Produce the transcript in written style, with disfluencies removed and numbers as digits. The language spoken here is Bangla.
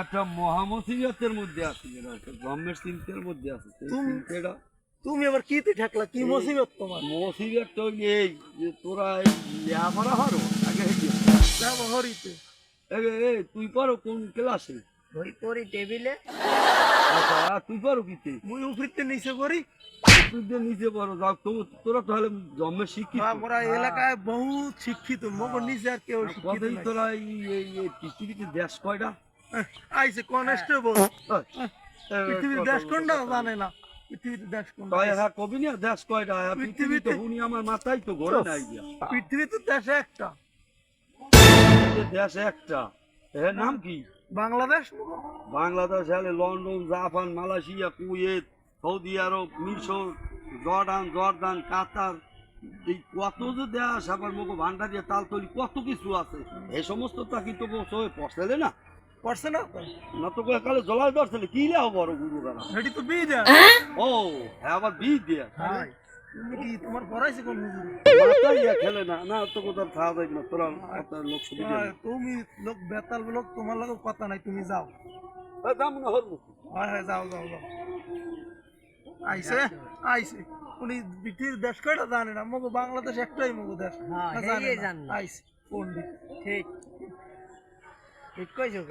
একটা মহামসিবতের মধ্যে আছি, গভর্নমেন্ট চিন্তার মধ্যে আছে। তুমি আবার কিতে ঠেকলা? কি মুসিবত তোমার? মুসিবতটা এই যে তোরা লেখাপড়া হারো আগে হরিতে তুই পারো কোন ক্লাসে? ওই পরি টেবিলে। আচ্ছা, আর তুই পারো কিতে? মুই উপরিতে নিচে করি। তুই নিচে পারো, যাক তোরা তাহলে জন্মে শিক্ষিত। আমরা এলাকায় বহুত শিক্ষিত, মগর নিচে আর কেউ শিক্ষিত কতই নাই। তোরা এই পৃথিবীতে দেশ কয়টা? আইছে কনস্টেবল। পৃথিবীর দেশ কোনটা জানে না? পৃথিবীতে দেশ কোনটা? হ্যাঁ কবি না, দেশ কয়টা? পৃথিবীতে হুনি আমার মাথায় তো ঘরে নাই গিয়া। পৃথিবীতে দেশ একটা। দেশ একটা, এর নাম কি? বাংলাদেশ। বাংলাদেশ হলে London, Japan, Malaysia, Kuwait, Saudi আরব, মিশর, জর্দান, কাতার, এই কত যে দেশ, আবার মুখো ভান্ডারিয়া, তালতলি, কত কিছু আছে। এই সমস্ত তা কিন্তু পড়ছে না, পড়ছে না না তো কালে জলাস ধরছে কি লেও বড় গুরু গানা। এটি তো বিয়ে দেয়। ও হ্যাঁ, আবার বীজ দিয়ে তুমি কি তোমার পড়াইছে কোন হুজুর? মাথায় খেলে না, না তো কোথাও খাওয়া যায় না। তোরা লোক সুবিধা তুমি লোক বেতাল লোক, তোমার লোক কথা নাই, তুমি যাও। দাম না হরবো। হ্যাঁ হ্যাঁ, যাও যাও যাও। আইছে আইছে উনি পৃথিবীর দেশ কয়টা জানে না, মগো বাংলাদেশ একটাই মগো দেশ। আইছে পন্ডিত। ঠিক ঠিক কইছো।